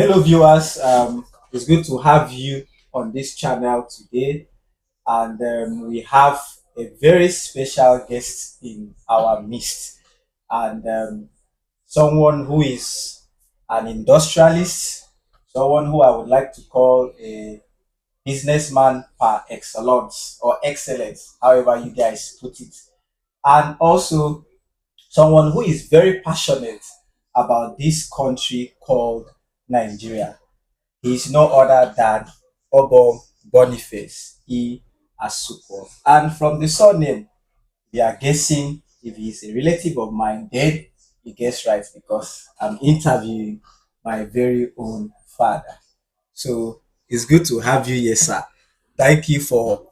Hello, viewers. It's good to have you on this channel today, and we have a very special guest in our midst, and someone who is an industrialist, someone who I would like to call a businessman par excellence or excellence, however you guys put it, and also someone who is very passionate about this country called Nigeria. He is no other than Obo Boniface E. Asupo. And from the surname, we are guessing if he's a relative of mine, then he guessed right because I'm interviewing my very own father. So it's good to have you here, sir. Thank you for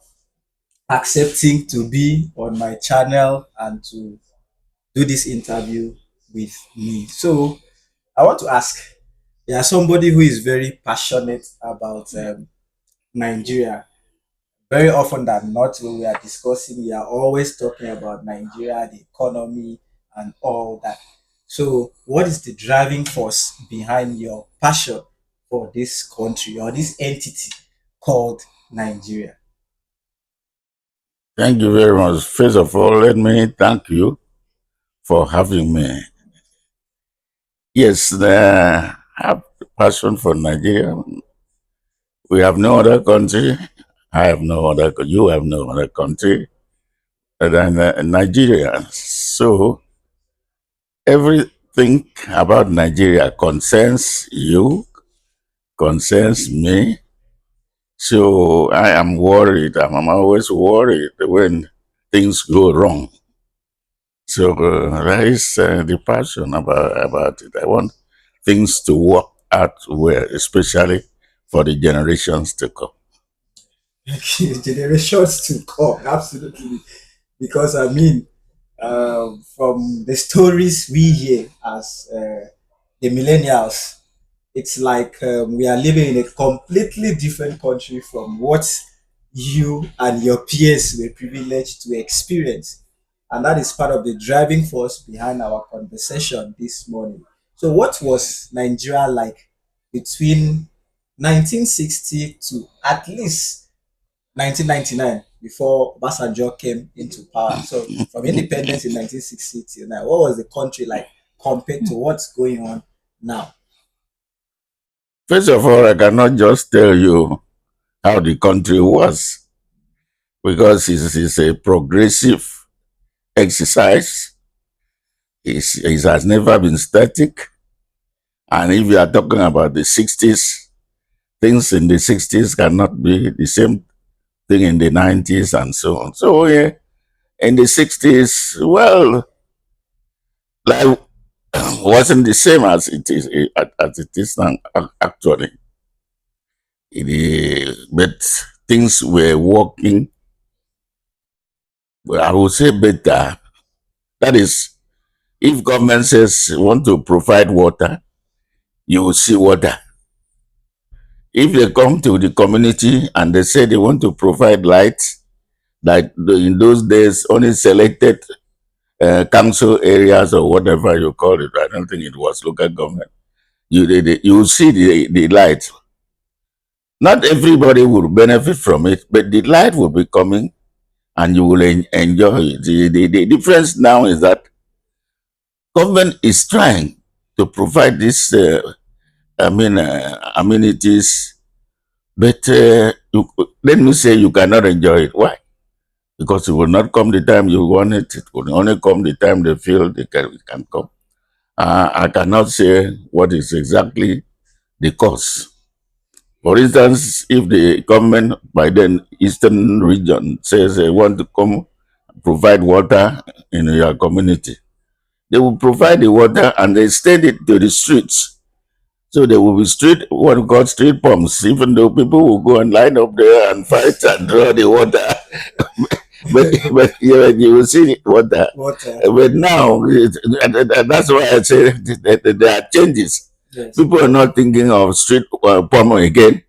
accepting to be on my channel and to do this interview with me. So I want to ask, you are somebody who is very passionate about Nigeria. Very often than not, when we are discussing, we are always talking about Nigeria, the economy, and all that. So, what is the driving force behind your passion for this country or this entity called Nigeria? Thank you very much. First of all, let me thank you for having me. Yes, I have passion for Nigeria. We have no other country. I have no other. You have no other country than Nigeria. So everything about Nigeria concerns you, concerns me. So I am worried. I'm always worried when things go wrong. So that is the passion about it. I want things to work out well, especially for the generations to come. Generations to come, absolutely. Because I mean, from the stories we hear as the millennials, it's like we are living in a completely different country from what you and your peers were privileged to experience. And that is part of the driving force behind our conversation this morning. So, what was Nigeria like between 1960 to at least 1999 before Obasanjo came into power? So, from independence in 1960 till now, what was the country like compared to what's going on now? First of all, I cannot just tell you how the country was because it's a progressive exercise. It has never been static. And if you are talking about the 60s, things in the 60s cannot be the same thing in the 90s and so on. So, yeah, in the 60s, well, life wasn't the same as it is now, actually. But things were working, well, I would say better. That is, if government says want to provide water, you will see water. If they come to the community and they say they want to provide light, like in those days, only selected council areas or whatever you call it. I don't think it was local government. You will see the light. Not everybody will benefit from it, but the light will be coming and you will enjoy it. The difference now is that government is trying to provide this, amenities, but let me say you cannot enjoy it. Why? Because it will not come the time you want it. It will only come the time they feel it can come. I cannot say what is exactly the cause. For instance, if the government by then Eastern region says they want to come provide water in your community, they will provide the water and they extend it to the streets. So there will be what we call street pumps, even though people will go and line up there and fight and draw the water. but you will see the water. What? But now, and that's why I say that there are changes. Yes. People are not thinking of street pump again.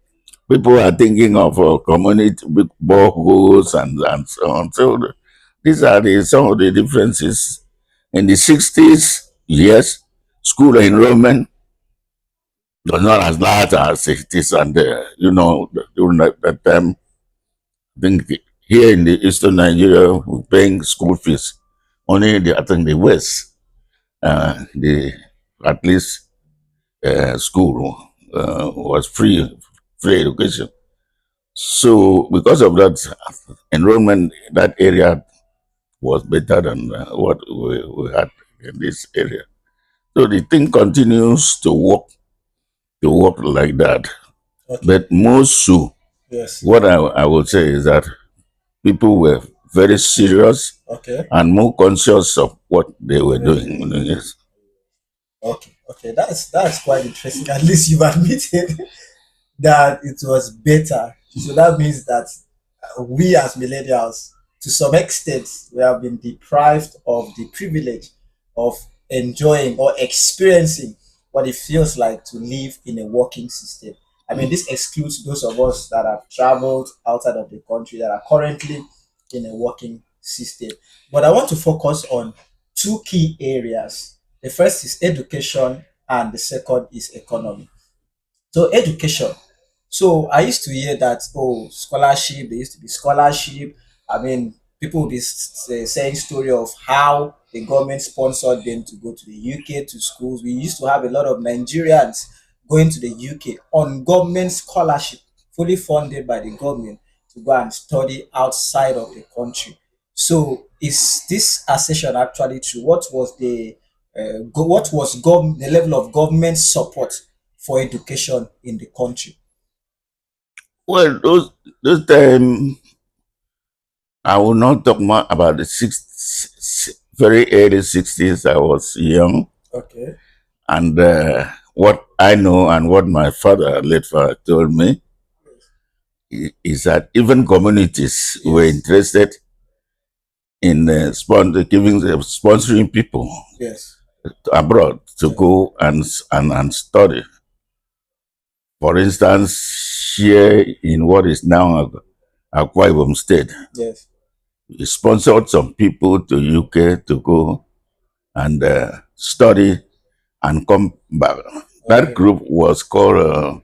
People are thinking of community big boreholes and so on. So these are some of the differences. In the 60s, yes, school enrollment was not as large as it is, and during that time, I think here in the eastern Nigeria, we're paying school fees. Only I think the west, the at least school was free education. So because of that, enrollment in that area was better than what we had in this area. So the thing continues to work like that. Okay. But most so, Yes. what I would say is that people were very serious Okay. and more conscious of what they were Really? doing. Yes. Okay. Okay. That's quite interesting. At least you've admitted that it was better. So that means that we as millennials, to some extent, we have been deprived of the privilege of enjoying or experiencing what it feels like to live in a working system. I mean, this excludes those of us that have traveled outside of the country that are currently in a working system. But I want to focus on two key areas. The first is education, and the second is economy. So education. So I used to hear that, oh, scholarship, there used to be scholarship. I mean, people will be saying story of how the government sponsored them to go to the UK to schools. We used to have a lot of Nigerians going to the UK on government scholarship, fully funded by the government to go and study outside of the country. So is this assertion actually true? What was the level of government support for education in the country? Well, those time I will not talk more about the very early 60s. I was young, Okay. and what I know and what my father, late father, told me is that even communities were Yes. interested in sponsoring people Yes. abroad to Yes. go and study. For instance, here in what is now Akwa Ibom State, Yes. we sponsored some people to UK to go and study and come back. That Okay. group was called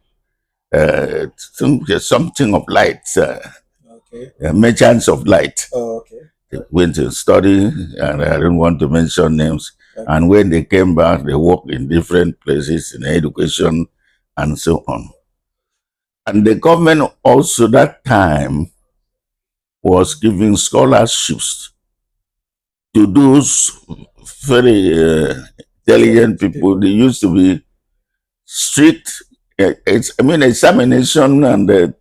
something of light, Okay. merchants of light. Oh, okay. They went to study, and I don't want to mention names. Okay. And when they came back, they worked in different places in education and so on. And the government also that time was giving scholarships to those very intelligent Intelligent people. people. They used to be strict. Examination, and Okay.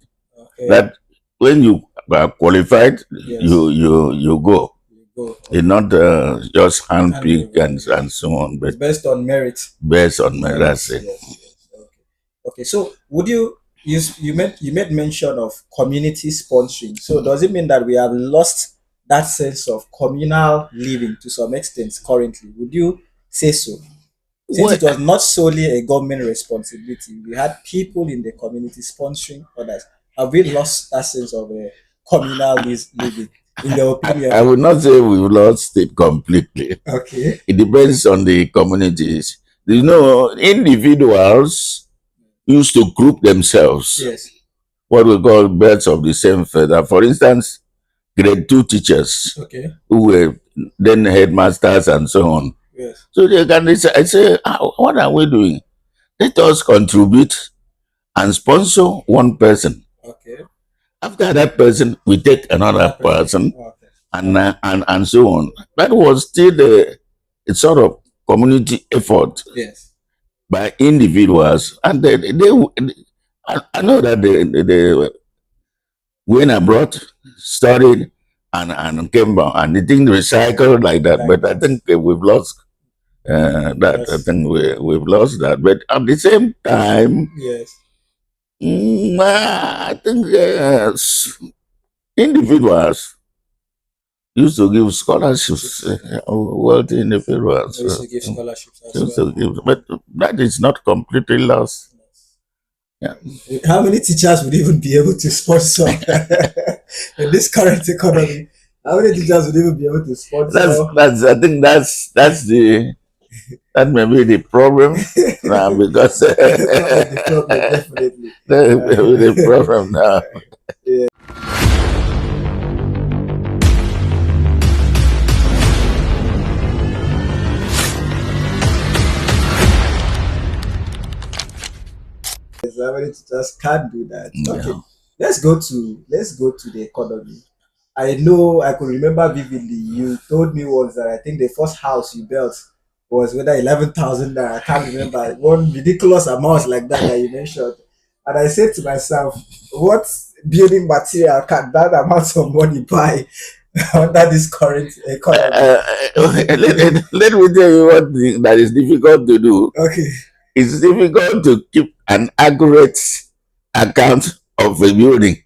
that when you are qualified, Yes. you go. You go. It's Okay. not just handpick Handpick. and so on, but It's based on merit. based on my Merit. that's it. Yes. Yes. Okay. Okay. So would you made mention of community sponsoring. So does it mean that we have lost that sense of communal living to some extent currently? Would you say so? Since Well, it was not solely a government responsibility, we had people in the community sponsoring others. Have we lost that sense of communal living, in your opinion? I would not say we've lost it completely. Okay. It depends on the communities. Individuals used to group themselves, Yes. what we call birds of the same feather. For instance, grade two teachers Okay. who were then headmasters and so on. Yes. So they can decide, I say, what are we doing? Let us contribute and sponsor one person. Okay. After that person, we take another Another person. person Okay. and so on. That was still a sort of community effort Yes. by individuals, and I know that they went abroad, studied, and came back, and they think recycled like that. Like But I that. think we've lost that. I Yes. think we've lost that. But at the same time, Yes. I think individuals used to give scholarships, wealthy I individuals. used to give scholarships as Used well. to give, but that is not completely lost. Yeah. How many teachers would even be able to sponsor in this current economy? How many teachers would even be able to sponsor? I think that's the That may be the problem now because One of the problem, definitely. that may be the problem now. Yeah. Somebody just can't do that. Okay, Yeah. let's go to the economy. I know I could remember vividly. You told me once that I think the first house you built was whether 11,000. I can't remember one ridiculous amount like that you mentioned. And I said to myself, what building material can that amount of money buy under this current economy? Uh, let me tell you one thing that is difficult to do. Okay. It's difficult to keep an accurate account of a building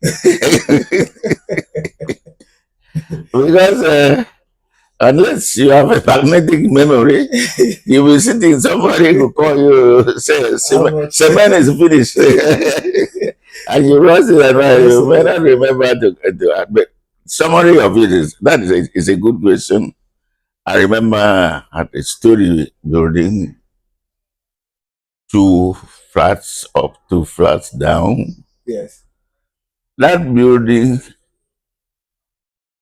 because unless you have a magnetic memory, you will sit in somebody who call you say How much? cement is finished, and you rest it and Yes, you may not remember but summary of it is that is a good question. I remember at a story building, two flats up, two flats down. yes. That building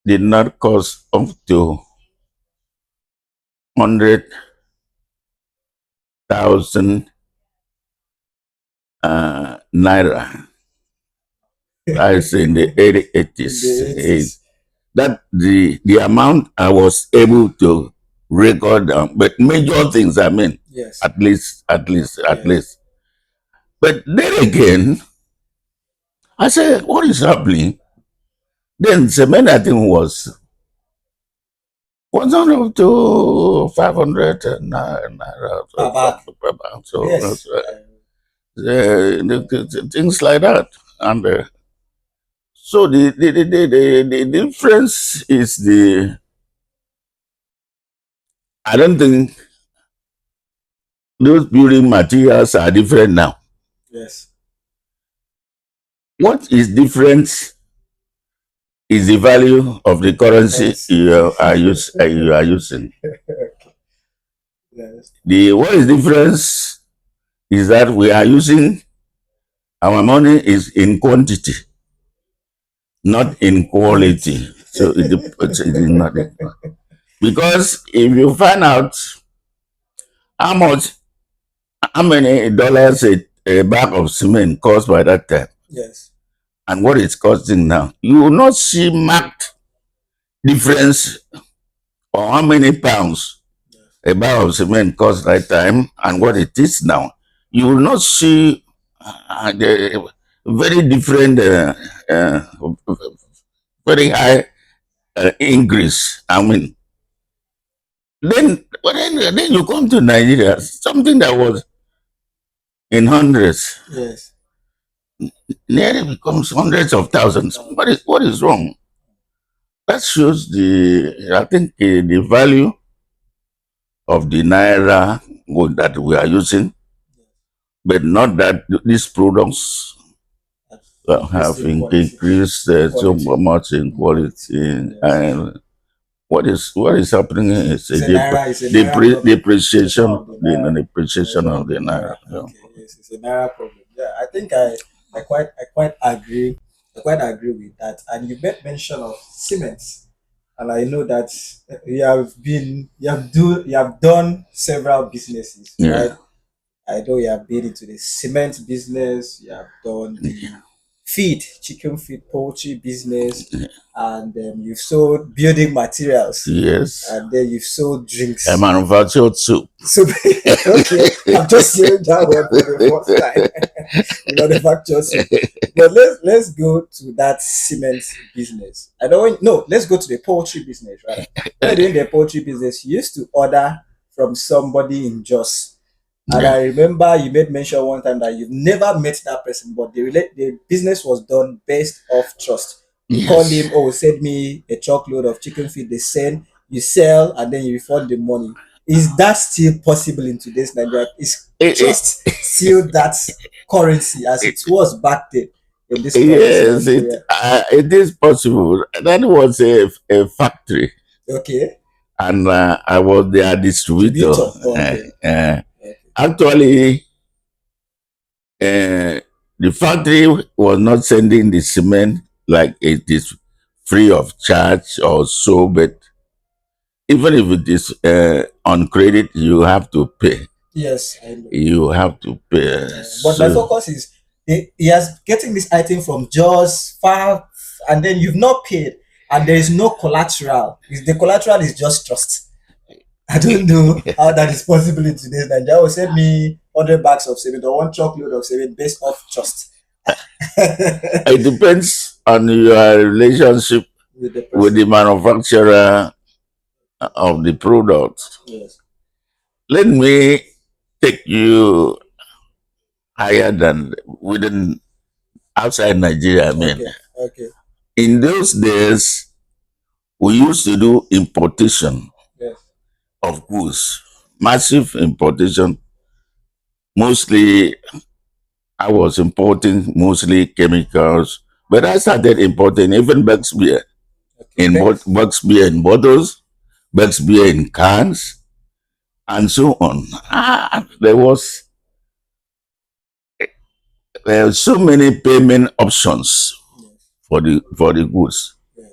did not cost up to 100,000 naira. I say in the early In 80s. the 80s. That the amount I was able to record down, but major things, I mean, Yes. at least. But then again, I said, what is happening? Then cement, I think, was on up to 500 naira Per bag. per bag. So, Yes. things like that. And so the difference is I don't think those building materials are different now. Yes. What is different is the value of the currency Currency. you are using. Yes. The what is difference is that we are using our money is in quantity, not in quality. So it is not because if you find out how much, how many dollars a bag of cement cost by that time, Yes. and what it's costing now, you will not see marked difference or how many pounds a bag of cement cost that time and what it is now. You will not see the very different, uh, very high increase. I mean, then you come to Nigeria, something that was in hundreds, Yes. nearly becomes hundreds of thousands. What is wrong? That shows I think the value of the naira that we are using, but not that these products have Increased in quality. increased so Quality. much in In quality. quality. Yes. And what is happening is It's a naira problem. depreciation, Of the the naira. depreciation of the naira. Naira. Okay. Yes, it's a naira problem. Yeah, I think I quite agree. I quite agree with that. And you made mention of cement, and I know that you have done several businesses, right? Yeah, I know you have been into the cement business, you have done the chicken feed, poultry business, yeah. and you've sold building materials, Yes. and then you've sold I drinks. manufactured soup. So, okay, I'm just hearing that one for the first time. You manufacture soup. But let's go to that cement business. I don't no, let's go to the poultry business rather. When you're doing the poultry business, you used to order from somebody in Jos. And Yeah. I remember you made mention one time that you've never met that person, but the business was done based off trust. You call Yes. him, oh, send me a truckload of chicken feed. They send, you sell, and then you refund the money. Is that still possible in today's Nigeria? Is It, trust still that currency as it it, was back then in this current yes, Nigeria? it is possible. That was a factory. Okay. and I was their distributor. Distributor. Okay. Okay. Actually, the factory was not sending the cement like it is free of charge or so, but even if it is on credit, you have to pay. Yes, I know. You have to pay. But my So focus is he has getting this item from Jaws far, and then you've not paid, and there is no collateral. The collateral is just trust. I don't know how that is possible in today's Nigeria. Will send me 100 bags of saving or one truckload of saving based off trust. it depends on your relationship With the with person. the manufacturer of the product. Yes. Let me take you higher than within outside Nigeria. I mean, Okay. Okay. in those days, we used to do importation Yes. of goods, massive importation. Mostly, I was importing mostly chemicals, but I started importing even Bucks beer Okay. Bucks beer in bottles, Bucks beer in cans, and so on. There were so many payment options Yes. for the goods. Yes.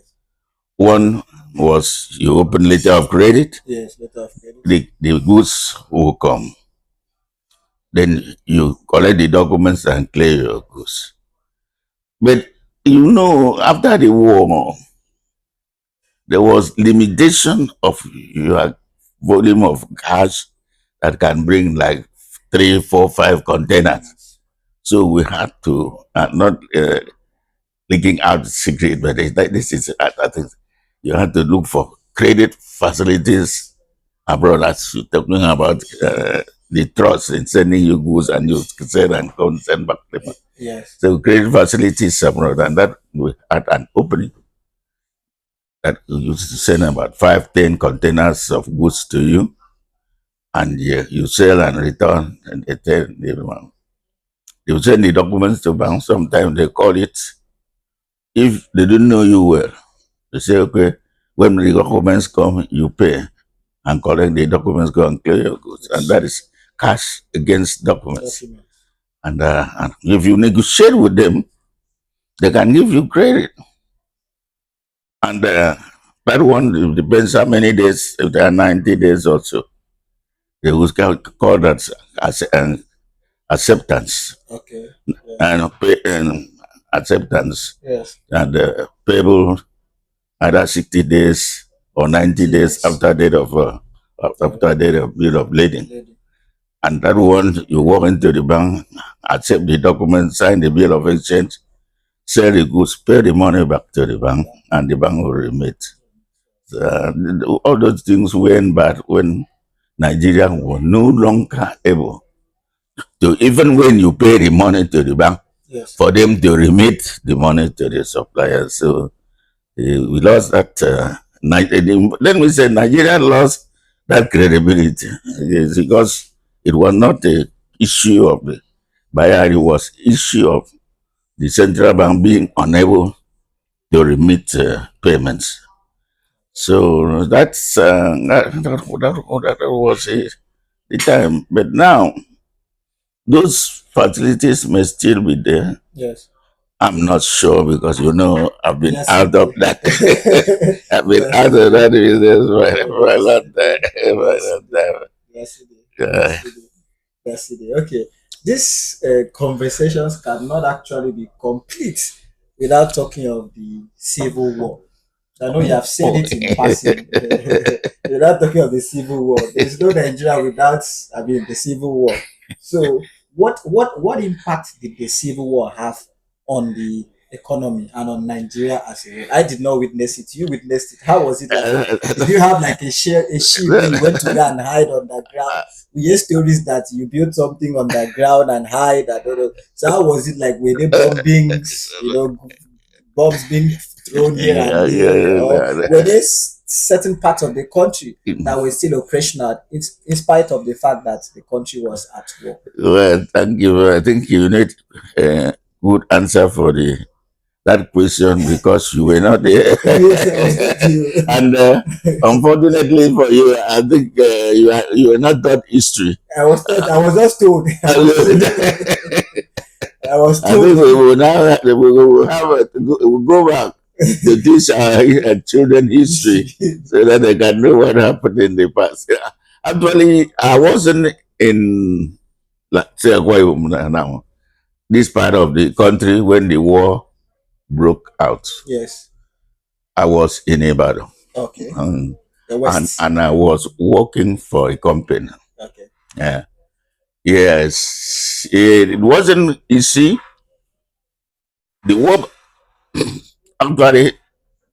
One was you open letter of credit, Yes. Letter of credit. the goods will come. Then you collect the documents and clear your goods. But after the war, there was limitation of your volume of cash that can bring like 3, 4, 5 containers. So we had to not leaking out secret, but this is I think you have to look for credit facilities abroad as you're talking about the trust in sending you goods and you sell and come send back the money. Yes. So credit facilities abroad, and that we had an opening that we used to send about 5, 10 containers of goods to you, and you sell and return, and they will send the documents to bank. Sometimes they call it, if they didn't know you well, they say, okay, when the documents come, you pay and collect the documents, go and clear your goods. And that is cash against documents. Document. And if you negotiate with them, they can give you credit. And that one depends how many days, if there are 90 days or so, they will call that as an acceptance Okay. Yes. and acceptance Yes. and payable either 60 days or 90 days Yes. after date of bill of lading. Lady. And that one, you walk into the bank, accept the document, sign the bill of exchange, sell the goods, pay the money back to the bank, and the bank will remit. All those things went bad when Nigeria was no longer able to, even when you pay the money to the bank, Yes. for them to remit the money to the suppliers. So we lost that. Let me say, Nigeria lost that credibility. It's because it was not a issue of the buyer; it was issue of the central bank being unable to remit payments. So that was the time. But now those facilities may still be there. Yes. I'm not sure because I've been Yes, out of indeed. that. I've been Yes, out of indeed. that business for a Yes, long indeed. time. For a Yes, long indeed. time. Yes, indeed. Uh, Yes, indeed. Yes, indeed. Okay. These conversations cannot actually be complete without talking of the Civil War. I know you have said oh, it in passing. Without talking of the Civil War, there is no Nigeria without, the Civil War. So, what impact did the Civil War have on the economy and on Nigeria as a whole? I did not witness it. You witnessed it. How was it like? Did you have like a ship where you went to go and hide underground? We hear stories that you built something underground and hide. I don't know. So how was it like? Were there bombings? Bombs being thrown here and yeah, there, or were yeah. there certain parts of the country that were still operational in spite of the fact that the country was at war? Well, thank you. I think you need a good answer for the that question because you were not there. Yes, I was not you. And unfortunately for you, I think you were not taught history. I was told. I was just told. I was told. I I was told. think we will now we will have we'll go back to teach our children history so that they can know what happened in the past. Yeah. Actually, I wasn't in, like, say, Akwa Ibom now, this part of the country when the war broke out. Yes. I was in Ibadan. Okay. Um, The and, West. and I was working for a company. Okay. Yeah. Yes. It wasn't easy. The war actually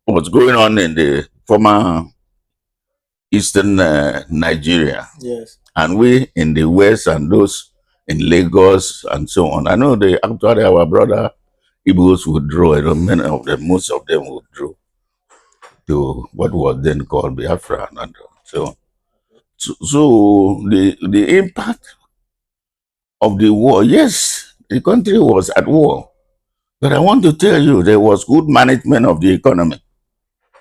was going on in the former eastern Nigeria. Yes. And we in the west and those in Lagos and so on. I know they actually our brother Igbos withdrew. I don't many of them, most of them withdrew to what was then called Biafra and so on. So the impact of the war, yes, the country was at war. But I want to tell you there was good management of the economy.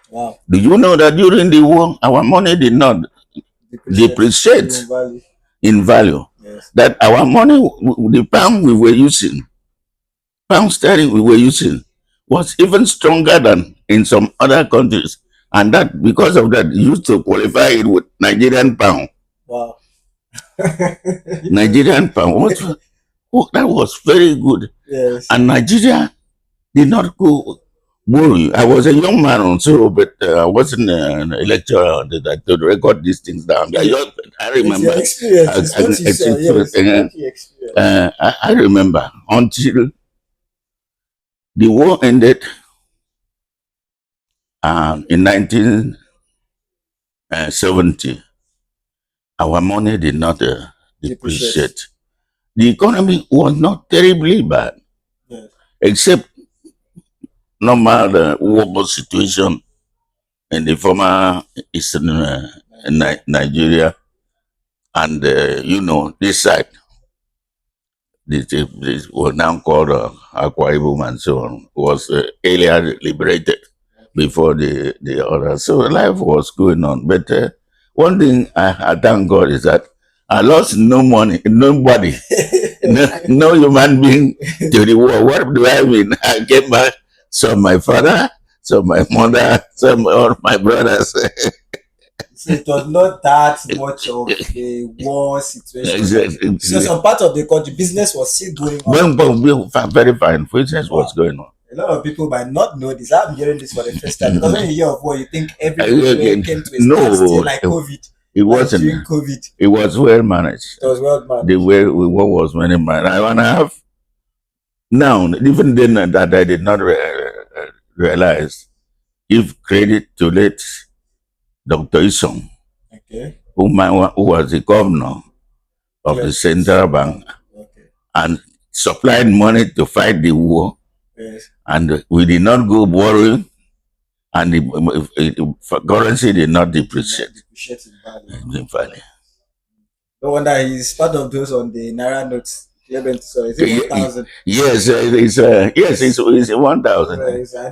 Wow. Do you know that during the war our money did not Depreciate. depreciate Even value. in value? Yes. That our money, the pound we were using, pound sterling we were using, was even stronger than in some other countries. And that because of that, you used to qualify it with Nigerian pound. Wow. Nigerian pound was oh, that was very good. Yes. And Nigeria did not go worry. I was a young man also, but I wasn't a lecturer that to record these things down. Yeah. I It's your remember. experience. It's what you saw. Yes. What you experienced. I remember until the war ended in 1970, our money did not Depreciate. depreciate. The economy was not terribly bad, Yes. except normal war situation in the former eastern Nigeria. Nigeria and, this side. This was now called Akwa Ibom and so on, was earlier liberated before the others. So life was going on. But one thing I thank God is that I lost no money, nobody, no human being to the war. What do I mean? I came back, saw my father, saw my mother, saw all my brothers. So it was not that much of a war situation. Like, so Exactly. some part of the country, business was still going on. But very fine. Business was Wow. going on. A lot of people might not know this. I'm hearing this for the first time because when you hear of war, you think everywhere Again, came to a standstill no, like COVID, it like wasn't. during COVID. It was well managed. It was well The managed. way what was managed. And I have now, even then that I did not realize, give credit to late Dr. Isong, Okay. who was the governor of the Clear. central bank Okay. and supplied money to fight the war. Yes. And we did not go borrowing, and the currency did not depreciate. Depreciate in value. In fact, No wonder he's part of those on the Naira notes. Clement, so is it 1,000? yes, it's 1,000 Yes, I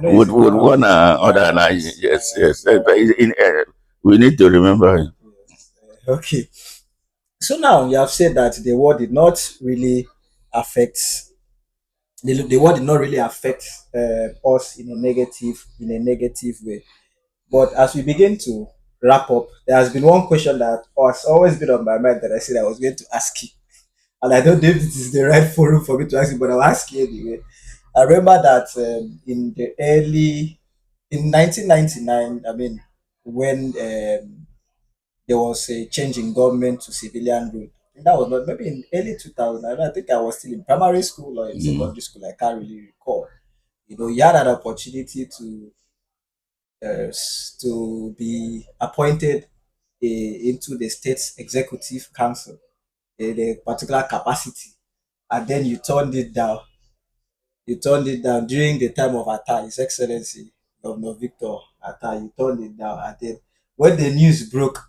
know it's with in one of one the other Naira line. notes. Yes, yes. Naira. We need to remember him. Yes. Okay. So now you have said that the war did not really affect the war did not really affect us in a negative way. But as we begin to wrap up, there has been one question that has always been on my mind that I said I was going to ask you, and I don't know if this is the right forum for me to ask you, but I'll ask you anyway. I remember that in 1999, I mean, when there was a change in government to civilian rule. That was not maybe in early 2000. I think I was still in primary school or in Mm. secondary school. I can't really recall. You had an opportunity to be appointed into the state's executive council in a particular capacity, and then you turned it down. You turned it down during the time of Atta, His Excellency Governor Victor Atta. You turned it down, and then when the news broke,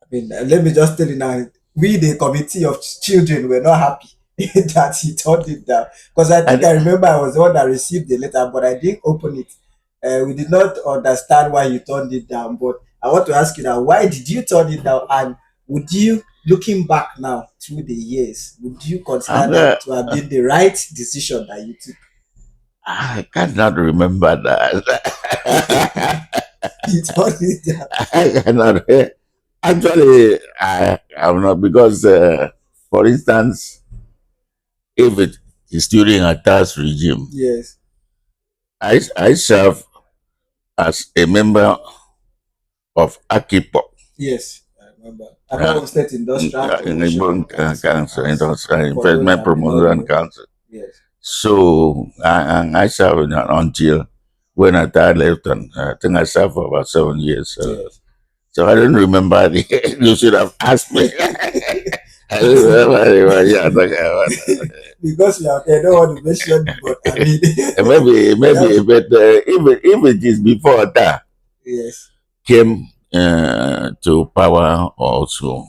I mean, let me just tell you now, we, the committee of children, were not happy. that he turned it down. Because I think And I remember I was the one that received the letter, but I didn't open it. We did not understand why you turned it down. But I want to ask you now, why did you turn it down? And would you, looking back now through the years, would you consider I'm, that to have been the right decision that you took? I cannot remember that. You turned it down. I cannot. Actually, I'm not because, for instance, if it is during a tax regime, Yes, I serve as a member of AKIPO, yes, I remember. Akwa State Industrial in the Promotion Council, Council, as for those Investment that may not Promotion know. Council. Yes. So I served until when I died left, and I think I served for about 7 years. Yes. So I don't remember the. You should have asked me. I don't remember what you're talking about. Because you have, I don't want to mention, but I mean, Maybe, yeah, but if it is before that yes, came to power also,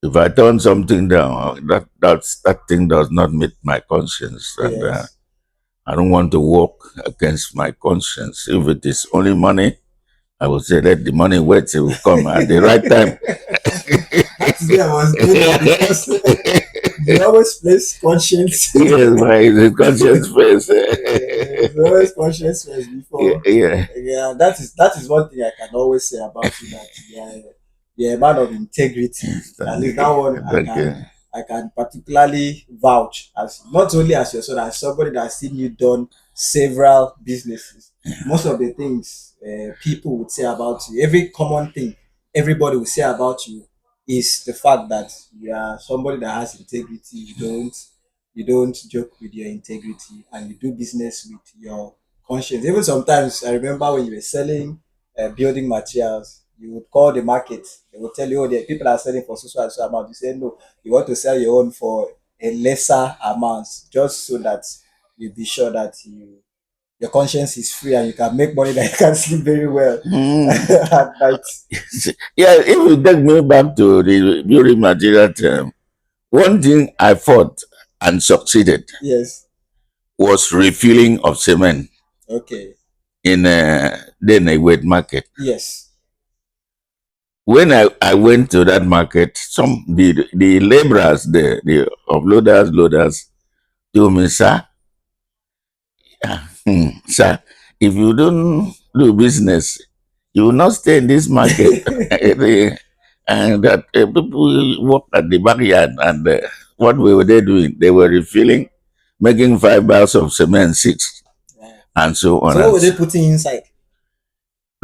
if I turn something down, that thing does not meet my conscience, and yes. I don't want to work against my conscience. If it is only money, I would say let the money wait till it come at the right time. That is where I was getting because you always place conscience. Yes, my conscience face. You always conscience first Yeah, before. yeah. Yeah, that is one thing I can always say about you, that you're a man of integrity. At Thank least that you. one Thank you. I can particularly vouch, as not only as your son, as somebody that's seen you done several businesses. Most of the things people would say about you, every common thing everybody will say about you, is the fact that you are somebody that has integrity. You don't joke with your integrity, and you do business with your conscience. Even sometimes I remember when you were selling building materials, you would call the market. They would tell you, oh, the people are selling for so and so amount. You say no, you want to sell your own for a lesser amount, just so that you be sure that your conscience is free and you can make money that you can sleep very well Hmm. at night. Yeah, if you take me back to the building material term, one thing I fought and succeeded Yes. was refilling of cement Okay. in then a wet market. Yes. When I went to that market, the laborers, the uploaders, loaders, told me, sir, sir, if you don't do business, you will not stay in this market. And that people work at the backyard, and what were they doing? They were refilling, making 5 bags of cement, six, Wow. and so on. So what were they putting inside?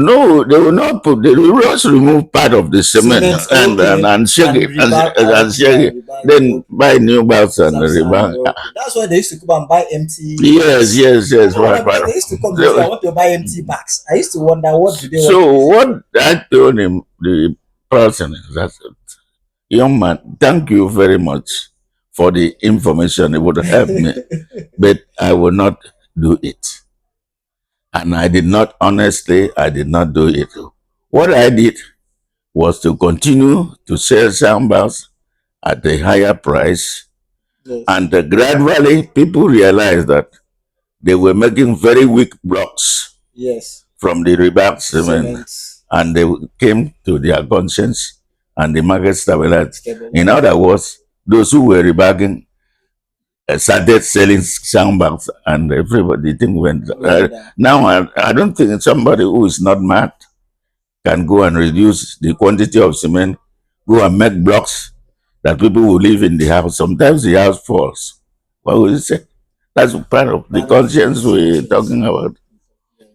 No, they will not put. They will just remove part of the cement Cement. Okay. and shake And it rebag. and Okay. shake And it. rebag it. Then Okay. buy new bags and And rebag. okay. That's why they used to come and buy empty Yes, bags. yes, I yes. know Right, my right. brother used to come to say, I want to buy empty bags. I used to wonder, what do they want to So use it what for? I told him, the person, is that young man, thank you very much for the information. It would help me, but I will not do it. And I did not, honestly, I did not do it. What I did was to continue to sell soundbars at a higher price. Yes. And gradually, people realized that they were making very weak blocks Yes. from the rebarb cement, Cement. and they came to their conscience, and the market stabilized. In Stabilize. other words, those who were rebagging started selling soundbags, and everybody think went. Went down. Now, I don't think somebody who is not mad can go and reduce the quantity of cement, go and make blocks that people will live in the house. Sometimes the house falls. What will you say? That's part of the Part of the conscience we're conscience. talking about. Yes.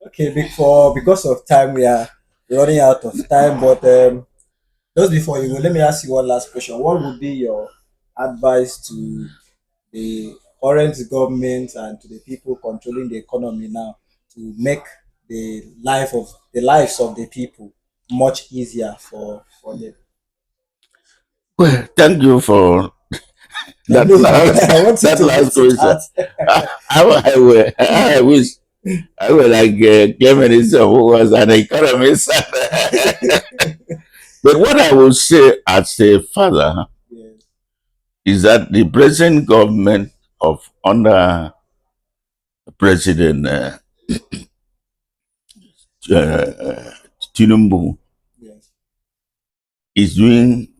Okay, because of time, we are running out of time. But just before you go, let me ask you one last question. What would be your advice to the current government and to the people controlling the economy now, to make the lives of the people much easier for them? Well, thank you for I that know last I want you that to last get it question. out. I wish I were like Clement who was an economist. But what I will say as a father, Yes. is that the present government of under President uh, Tinubu Yes.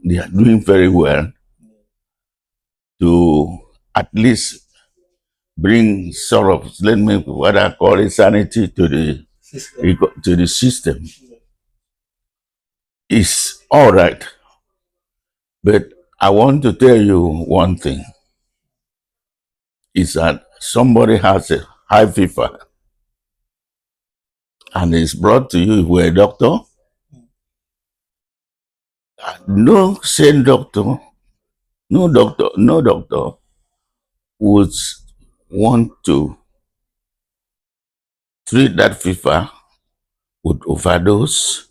they are doing very well to at least bring sort of, let me, what I call it, sanity to System. the system. Yeah. It's all right. But I want to tell you one thing is that somebody has a high fever and is brought to you if you're a doctor. No sane doctor, no doctor would want to treat that fever with overdose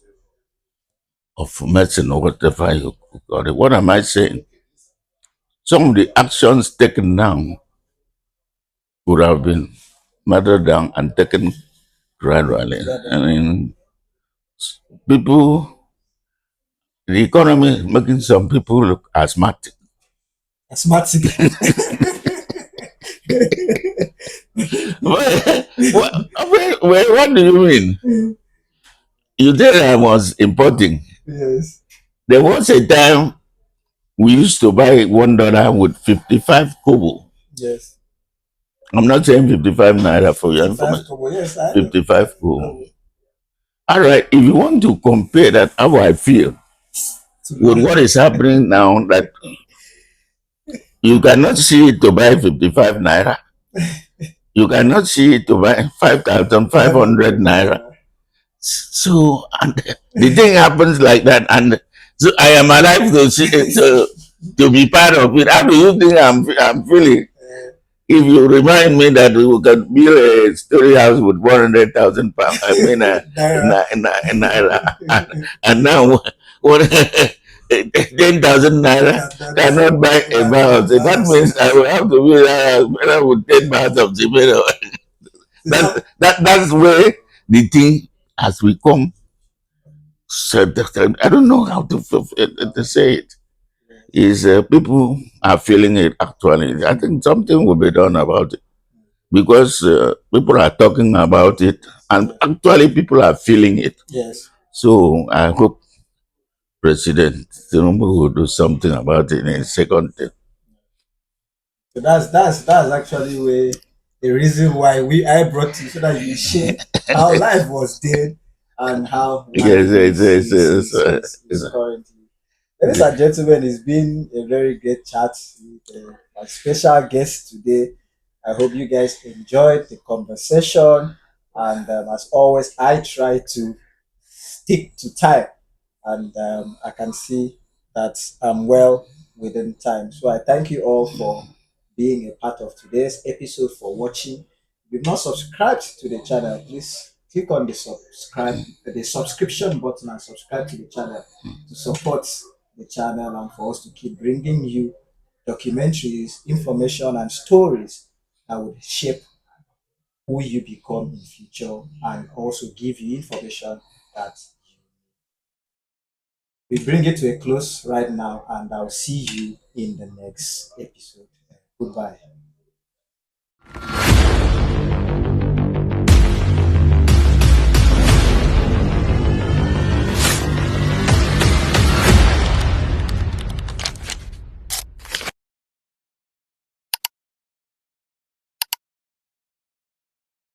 of medicine or whatever you call it. What am I saying? Some of the actions taken now would have been measured down and taken gradually. I Gradually. mean, people, the economy is making some people look asthmatic. Asthmatic. What do you mean? You tell I was importing. Yes. There was a time we used to buy $1 with 55 kobo. Yes. I'm not saying 55 naira for your 55 information. kobo. Yes, I know. 55 kobo. Kobo. All right, if you want to compare that, how I feel To with now. what is happening now, that you cannot see it to buy 55 naira. You cannot see it to buy 5,500 500 naira. naira. So, and the thing happens like that, and so I am alive to see it, to be part of it. How do you think I'm feeling? If you remind me that we can build a story house with 100,000 pounds, I mean, Naira. naira, and now what? 10,000 naira That is cannot buy a house. That means I will have to build a house better with 10 bags of cement. that, That's where the thing as we come. So I don't know how to say it. Is people are feeling it actually. I think something will be done about it because people are talking about it and actually people are feeling it. yes. So I hope President Tinubu will do something about it in a second thing. So that's actually where the reason why I brought you so that you share how life was then and how life Yes, yes, yes, yes, is currently. Ladies and gentlemen, it's been a very great chat with my special guest today. I hope you guys enjoyed the conversation. And as always, I try to stick to time. And I can see that I'm well within time. So I thank you all for being a part of today's episode, for watching. If you've not subscribed to the channel, please click on the subscription button and subscribe to the channel to support the channel and for us to keep bringing you documentaries, information, and stories that would shape who you become in future and also give you information that we bring it to a close right now, and I'll see you in the next episode. Goodbye.